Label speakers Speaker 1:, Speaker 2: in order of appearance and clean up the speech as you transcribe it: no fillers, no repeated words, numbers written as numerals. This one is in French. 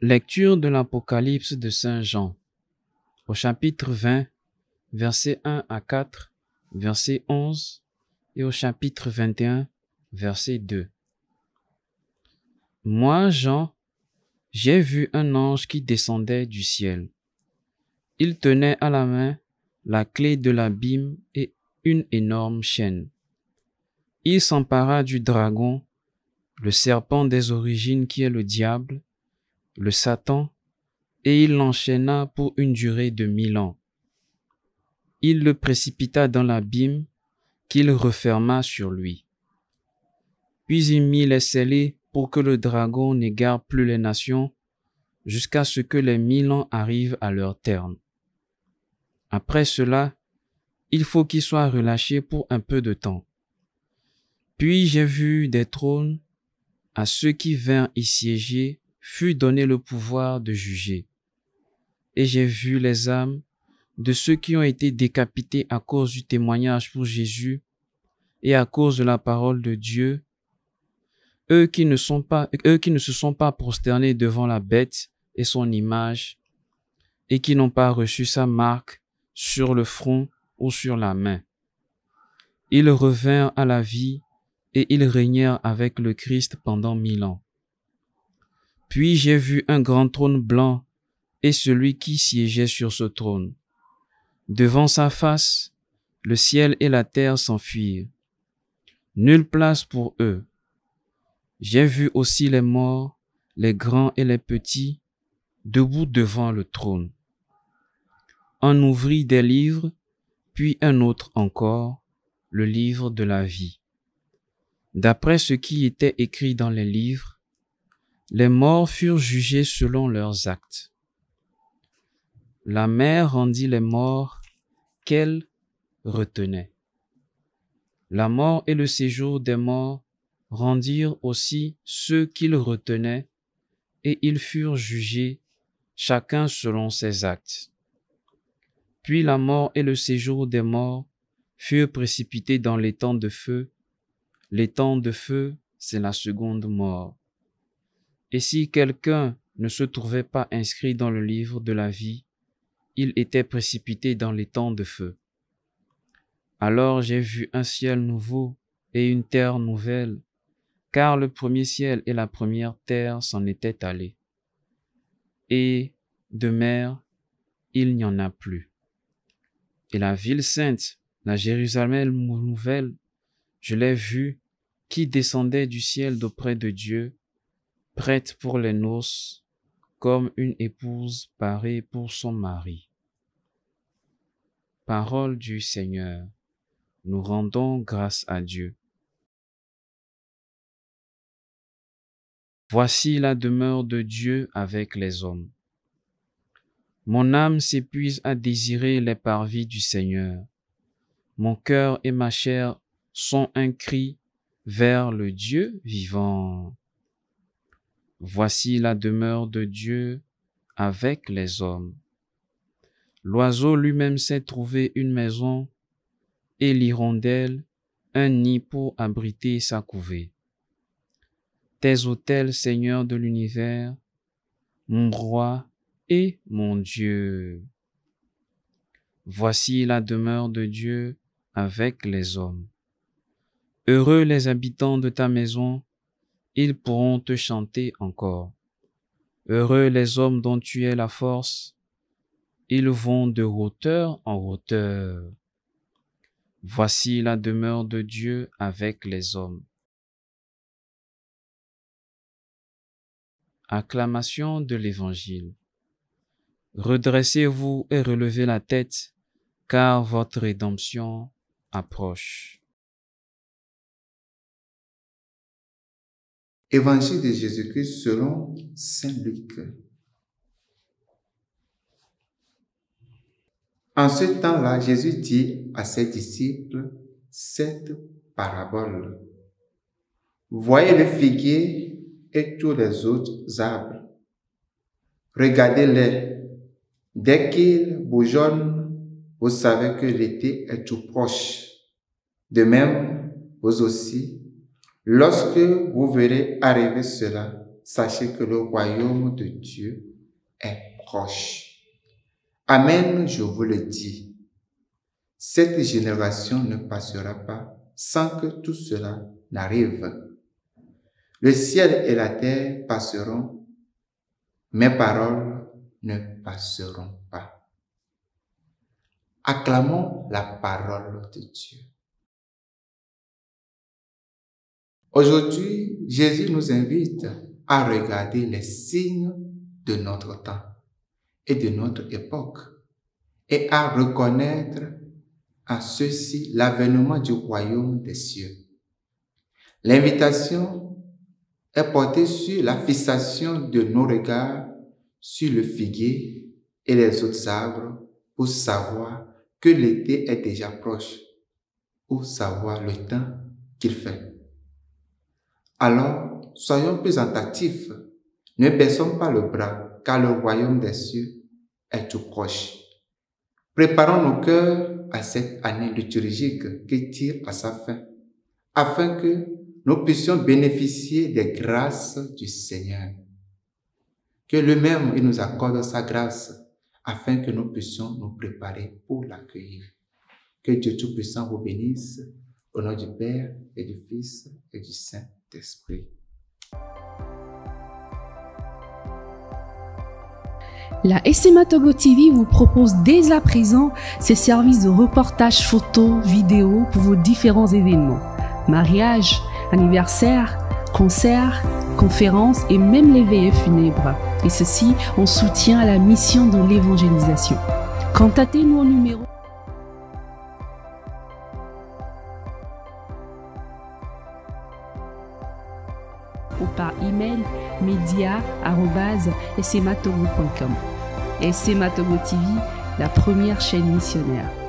Speaker 1: Lecture de l'Apocalypse de Saint Jean, au chapitre 20, versets 1 à 4, verset 11, et au chapitre 21, verset 2. Moi, Jean, j'ai vu un ange qui descendait du ciel. Il tenait à la main la clé de l'abîme et une énorme chaîne. Il s'empara du dragon, le serpent des origines qui est le diable, le Satan, et il l'enchaîna pour une durée de 1000 ans. Il le précipita dans l'abîme qu'il referma sur lui. Puis il mit les scellés pour que le dragon n'égare plus les nations jusqu'à ce que les 1000 ans arrivent à leur terme. Après cela, il faut qu'il soit relâché pour un peu de temps. Puis j'ai vu des trônes, à ceux qui vinrent y siéger fut donné le pouvoir de juger. Et j'ai vu les âmes de ceux qui ont été décapités à cause du témoignage pour Jésus et à cause de la parole de Dieu, eux qui ne se sont pas prosternés devant la bête et son image, et qui n'ont pas reçu sa marque sur le front ou sur la main. Ils revinrent à la vie et ils régnèrent avec le Christ pendant 1000 ans. Puis j'ai vu un grand trône blanc et celui qui siégeait sur ce trône. Devant sa face, le ciel et la terre s'enfuirent. Nulle place pour eux. J'ai vu aussi les morts, les grands et les petits, debout devant le trône. On ouvrit des livres, puis un autre encore, le livre de la vie. D'après ce qui était écrit dans les livres, les morts furent jugés selon leurs actes. La mer rendit les morts qu'elle retenait. La mort et le séjour des morts rendirent aussi ceux qu'ils retenaient, et ils furent jugés, chacun selon ses actes. Puis la mort et le séjour des morts furent précipités dans l'étang de feu. L'étang de feu, c'est la seconde mort. Et si quelqu'un ne se trouvait pas inscrit dans le livre de la vie, il était précipité dans l'étang de feu. Alors j'ai vu un ciel nouveau et une terre nouvelle, car le premier ciel et la première terre s'en étaient allés. Et de mer, il n'y en a plus. Et la ville sainte, la Jérusalem nouvelle, je l'ai vue, qui descendait du ciel d'auprès de Dieu, prête pour les noces, comme une épouse parée pour son mari. Parole du Seigneur. Nous rendons grâce à Dieu. Voici la demeure de Dieu avec les hommes. Mon âme s'épuise à désirer les parvis du Seigneur. Mon cœur et ma chair sont un cri vers le Dieu vivant. Voici la demeure de Dieu avec les hommes. L'oiseau lui-même s'est trouvé une maison et l'hirondelle un nid pour abriter sa couvée. Tes autels, Seigneur de l'univers, mon roi et mon Dieu. Voici la demeure de Dieu avec les hommes. Heureux les habitants de ta maison, ils pourront te chanter encore. Heureux les hommes dont tu es la force, ils vont de hauteur en hauteur. Voici la demeure de Dieu avec les hommes. Acclamation de l'Évangile. Redressez-vous et relevez la tête, car votre rédemption approche.
Speaker 2: Évangile de Jésus-Christ selon saint Luc. En ce temps-là, Jésus dit à ses disciples cette parabole. Voyez le figuier et tous les autres arbres. Regardez-les. Dès qu'ils bourgeonnent, vous savez que l'été est tout proche. De même, vous aussi, lorsque vous verrez arriver cela, sachez que le royaume de Dieu est proche. Amen, je vous le dis. Cette génération ne passera pas sans que tout cela n'arrive. Le ciel et la terre passeront, mes paroles ne passeront pas. Acclamons la parole de Dieu. Aujourd'hui, Jésus nous invite à regarder les signes de notre temps et de notre époque et à reconnaître en ceci l'avènement du royaume des cieux. L'invitation est portée sur la fixation de nos regards sur le figuier et les autres arbres pour savoir que l'été est déjà proche, ou savoir le temps qu'il fait. Alors, soyons plus attentifs, ne baissons pas le bras, car le royaume des cieux est tout proche. Préparons nos cœurs à cette année liturgique qui tire à sa fin, afin que nous puissions bénéficier des grâces du Seigneur. Que lui-même il nous accorde sa grâce, afin que nous puissions nous préparer pour l'accueillir. Que Dieu Tout-Puissant vous bénisse, au nom du Père et du Fils et du Saint-Esprit.
Speaker 3: La SMA Togo TV vous propose dès à présent ses services de reportage photo, vidéo pour vos différents événements. Mariage, anniversaire, concerts, conférences et même les veillées funèbres. Et ceci en soutien à la mission de l'évangélisation. Contactez-nous au numéro ou par email media@smatogo.com. SMA Togo TV, la première chaîne missionnaire.